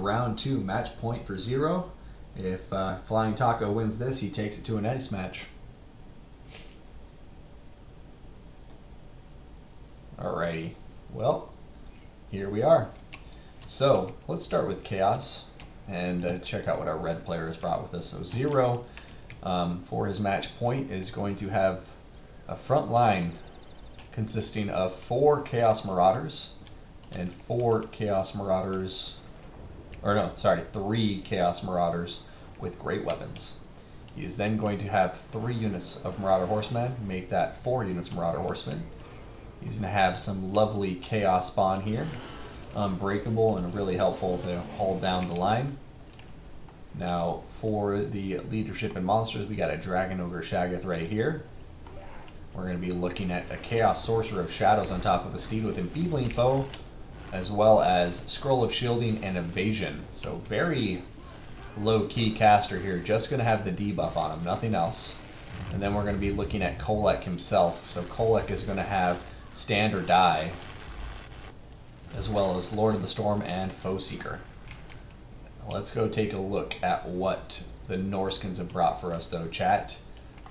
Round 2, match point for 0. If Flying Taco wins this, he takes it to an ice match. Alrighty, well, here we are. So let's start with Chaos and check out what our red player has brought with us. So 0 for his match point is going to have a front line consisting of 4 Chaos Marauders and 3 Chaos Marauders with great weapons. He is then going to have 3 units of Marauder Horsemen, make that 4 units Marauder Horsemen. He's going to have some lovely Chaos spawn here, unbreakable and really helpful to hold down the line. Now for the leadership and monsters, we got a Dragon Ogre Shaggoth right here. We're going to be looking at a Chaos Sorcerer of Shadows on top of a steed with Enfeebling Foe, as well as Scroll of Shielding and Evasion. So very low-key caster here, just going to have the debuff on him, nothing else. And then we're going to be looking at Kolek himself. So Kolek is going to have Stand or Die, as well as Lord of the Storm and Foe Seeker. Let's go take a look at what the Norskins have brought for us though, chat.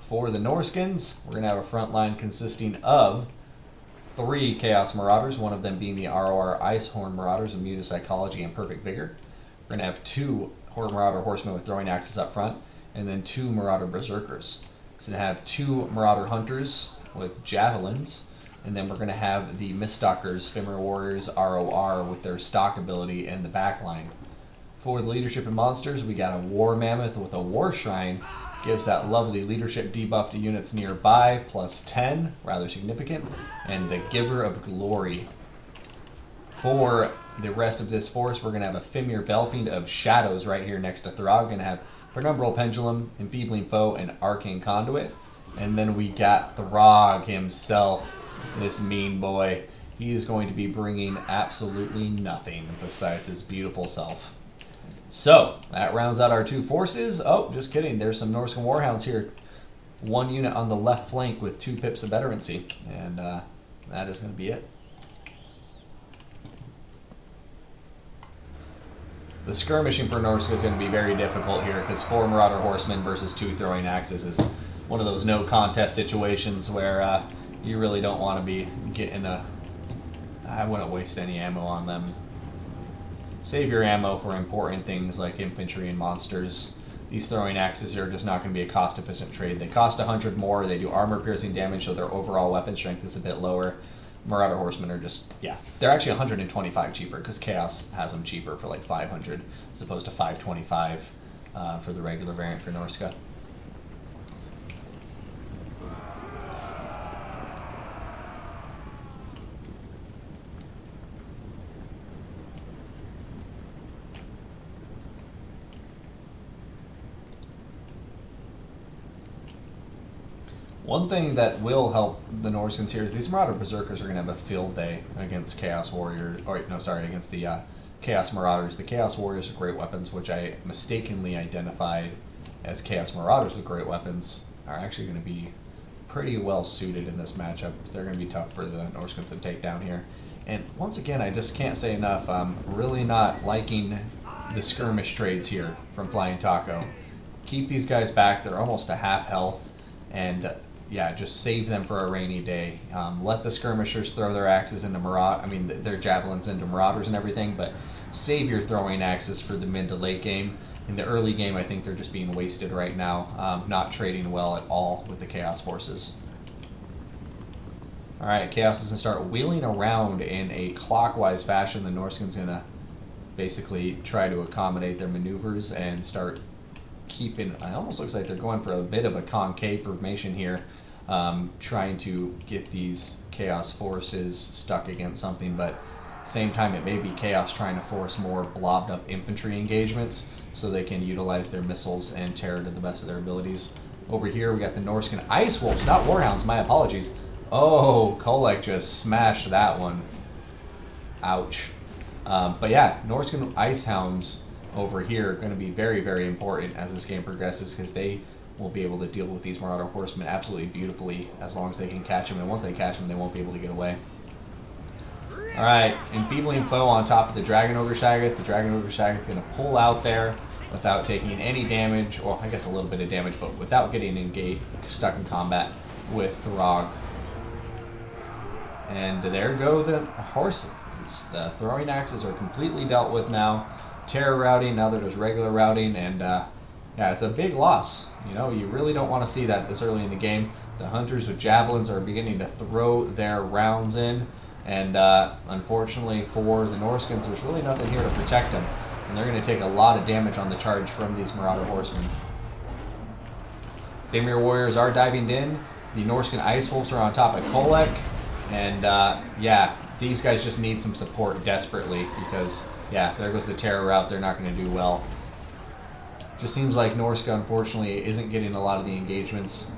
For the Norskins, we're going to have a front line consisting of 3 Chaos Marauders, one of them being the ROR Icehorn Marauders, Immune to Psychology and Perfect Vigor. We're going to have 2 Marauder Horsemen with Throwing Axes up front, and then 2 Marauder Berserkers. So we're going to have 2 Marauder Hunters with Javelins, and then we're going to have the Miststalkers, Fimmer Warriors, ROR with their stock ability in the back line. For the leadership and monsters, we got a War Mammoth with a War Shrine, gives that lovely leadership debuff to units nearby, plus 10, rather significant, and the Giver of Glory. For the rest of this force, we're going to have a Fimir Belfiend of Shadows right here next to Throg. Going to have Penumbral Pendulum, Enfeebling Foe, and Arcane Conduit. And then we got Throg himself, this mean boy. He is going to be bringing absolutely nothing besides his beautiful self. So, that rounds out our 2 forces. Oh, just kidding. There's some Norscan Warhounds here. 1 unit on the left flank with 2 pips of veterancy. And that is going to be it. The skirmishing for Norska is going to be very difficult here because 4 Marauder Horsemen versus 2 Throwing Axes is one of those no contest situations where you really don't want to be getting a... I wouldn't waste any ammo on them. Save your ammo for important things like infantry and monsters. These Throwing Axes are just not going to be a cost-efficient trade. They cost 100 more, they do armor-piercing damage, so their overall weapon strength is a bit lower. Marauder Horsemen are just, yeah, they're actually 125 cheaper because Chaos has them cheaper for like 500 as opposed to 525 for the regular variant for Norska. One thing that will help the Norskins here is these Marauder Berserkers are going to have a field day against Chaos Warriors, or no, sorry, against the Chaos Marauders. The Chaos Warriors are great weapons, which I mistakenly identified as Chaos Marauders with great weapons, are actually going to be pretty well suited in this matchup. They're going to be tough for the Norskins to take down here. And once again, I just can't say enough, I'm really not liking the skirmish trades here from Flying Taco. Keep these guys back, they're almost to half health, and yeah, just save them for a rainy day. Let the skirmishers throw their axes into their javelins into marauders and everything, but save your throwing axes for the mid to late game. In the early game, I think they're just being wasted right now, not trading well at all with the Chaos forces. Alright, Chaos is going to start wheeling around in a clockwise fashion. The Norskin's going to basically try to accommodate their maneuvers and start keeping, it almost looks like they're going for a bit of a concave formation here, trying to get these Chaos forces stuck against something, but at the same time it may be Chaos trying to force more blobbed up infantry engagements so they can utilize their missiles and terror to the best of their abilities. Over here we got the Norscan Ice Wolves, not Warhounds, my apologies. Oh, Kolek just smashed that one. Ouch. But yeah, Norscan Ice Hounds over here are going to be very, very important as this game progresses because they will be able to deal with these Marauder Horsemen absolutely beautifully as long as they can catch them. And once they catch them, they won't be able to get away. Alright, enfeebling foe on top of the Dragon Ogre Shaggoth. The Dragon Ogre Shaggoth going to pull out there without taking any damage, or I guess a little bit of damage, but without getting engaged, stuck in combat with Throg. And there go the horses. The throwing axes are completely dealt with now. Terror routing, now that there's regular routing, and yeah, it's a big loss. You know, you really don't want to see that this early in the game. The hunters with javelins are beginning to throw their rounds in, and unfortunately for the Norskins, there's really nothing here to protect them. And they're going to take a lot of damage on the charge from these Marauder Horsemen. Fimir Warriors are diving in. The Norskin Ice Wolves are on top of Kolek. And yeah, these guys just need some support desperately because, yeah, there goes the terror route. They're not going to do well. Just seems like Norska, unfortunately, isn't getting a lot of the engagements.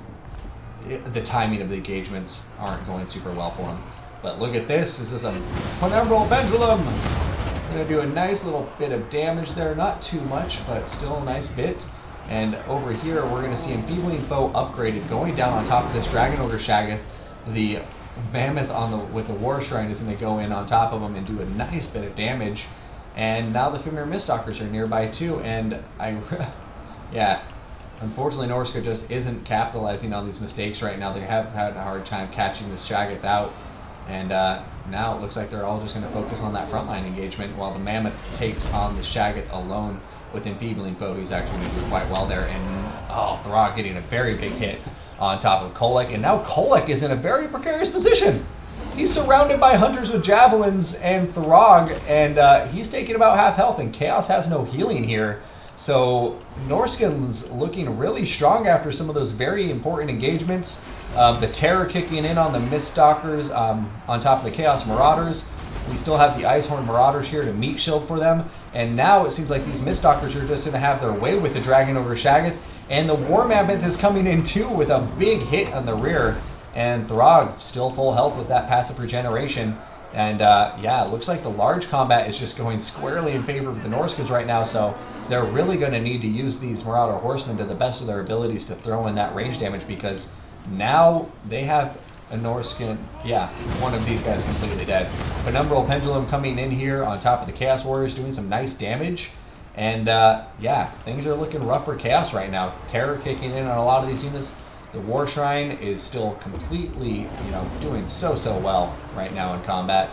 The timing of the engagements aren't going super well for him. But look at this. This is a Penumbral Pendulum. Going to do a nice little bit of damage there. Not too much, but still a nice bit. And over here, we're going to see Enfeebling Foe upgraded, going down on top of this Dragon Ogre Shaggoth. The Mammoth with the War Shrine is going to go in on top of him and do a nice bit of damage. And now the Fimir Miststalkers are nearby too. And yeah, unfortunately, Norska just isn't capitalizing on these mistakes right now. They have had a hard time catching this Shaggoth out. And now it looks like they're all just going to focus on that frontline engagement while the Mammoth takes on the Shaggoth alone with Enfeebling Foe. He's actually going to do quite well there. And oh, Throg getting a very big hit on top of Kolek. And now Kolek is in a very precarious position. He's surrounded by hunters with javelins and Throg, and he's taking about half health, and Chaos has no healing here. So Norskin's looking really strong after some of those very important engagements. The Terror kicking in on the Miststalkers on top of the Chaos Marauders. We still have the Icehorn Marauders here to meat shield for them. And now it seems like these Miststalkers are just going to have their way with the Dragon Ogre Shaggoth. And the War Mammoth is coming in too with a big hit on the rear. And Throg still full health with that passive regeneration. And yeah, it looks like the large combat is just going squarely in favor of the Norskins right now. So they're really going to need to use these Marauder Horsemen to the best of their abilities to throw in that range damage, because now they have a Norskin, yeah, one of these guys completely dead. Penumbral Pendulum coming in here on top of the Chaos Warriors doing some nice damage. And yeah, things are looking rough for Chaos right now. Terror kicking in on a lot of these units. The War Shrine is still completely, you know, doing so well right now in combat.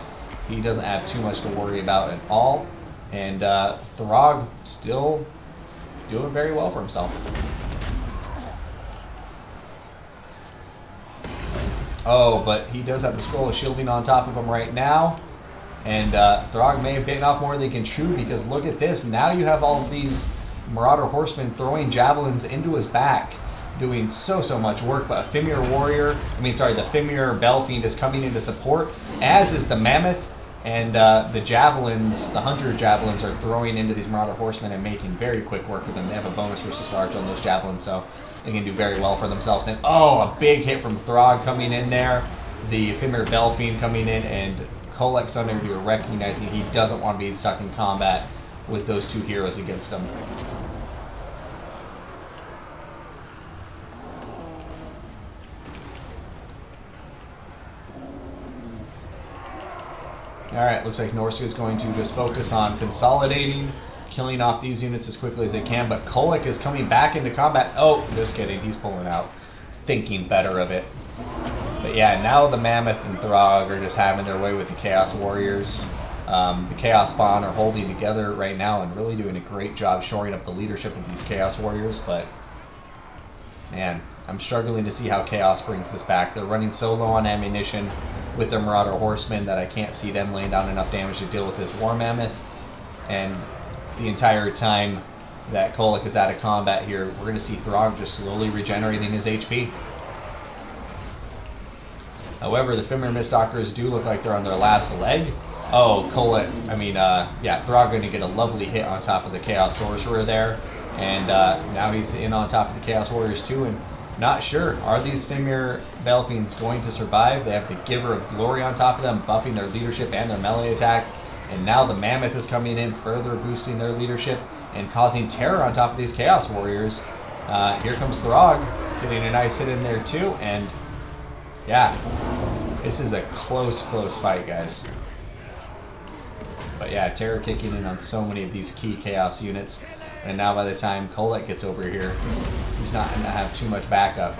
He doesn't have too much to worry about at all. And Throg still doing very well for himself. Oh, but he does have the Scroll of Shielding on top of him right now. And Throg may have bitten off more than he can chew, because look at this. Now you have all of these Marauder Horsemen throwing javelins into his back, doing so much work. But a Fimir Warrior, the Fimir Belfiend is coming in to support, as is the Mammoth. And the Javelins, the Hunter Javelins, are throwing into these Marauder Horsemen and making very quick work of them. They have a bonus versus large on those Javelins, so they can do very well for themselves. And oh, a big hit from Throg coming in there. The Fimir Belfiend coming in, and Kolek Thunder, you're recognizing he doesn't want to be stuck in combat with those two heroes against him. Alright, looks like Norska is going to just focus on consolidating, killing off these units as quickly as they can, but Kolek is coming back into combat. Oh, just kidding, he's pulling out, thinking better of it. But yeah, now the Mammoth and Throg are just having their way with the Chaos Warriors. The Chaos Spawn are holding together right now and really doing a great job shoring up the leadership of these Chaos Warriors, but man, I'm struggling to see how Chaos brings this back. They're running so low on ammunition with their Marauder Horsemen that I can't see them laying down enough damage to deal with this War Mammoth. And the entire time that Kolek is out of combat here, we're going to see Throg just slowly regenerating his HP. However, the Fimir Miststalkers do look like they're on their last leg. Oh, yeah, Throg going to get a lovely hit on top of the Chaos Sorcerer there. And now he's in on top of the Chaos Warriors too, and not sure. Are these Fimir Belfiends going to survive? They have the Giver of Glory on top of them, buffing their leadership and their melee attack. And now the Mammoth is coming in, further boosting their leadership and causing terror on top of these Chaos Warriors. Here comes Throg, getting a nice hit in there too. And yeah, this is a close fight, guys. But yeah, terror kicking in on so many of these key Chaos units. And now by the time Kolek gets over here, he's not going to have too much backup.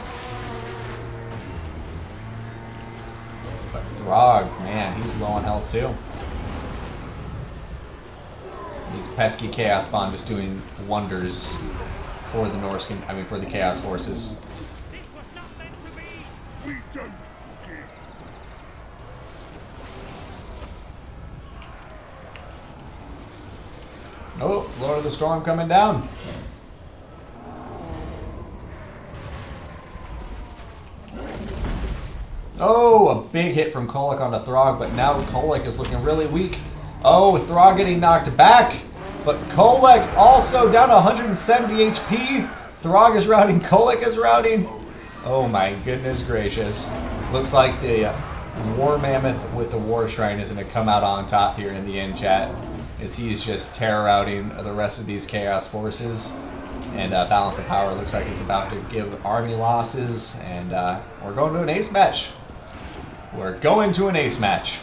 But Throg, man, he's low on health too. These pesky Chaos Spawn just doing wonders for the for the Chaos forces. Oh, Lord of the Storm coming down. Oh, a big hit from Kolek on the Throg, but now Kolek is looking really weak. Oh, Throg getting knocked back, but Kolek also down to 170 HP. Throg is routing, Kolek is routing. Oh my goodness gracious. Looks like the War Mammoth with the War Shrine is going to come out on top here in the end chat, as he's just terror routing the rest of these Chaos forces. And Balance of Power looks like it's about to give army losses, and we're going to an ace match. We're going to an ace match.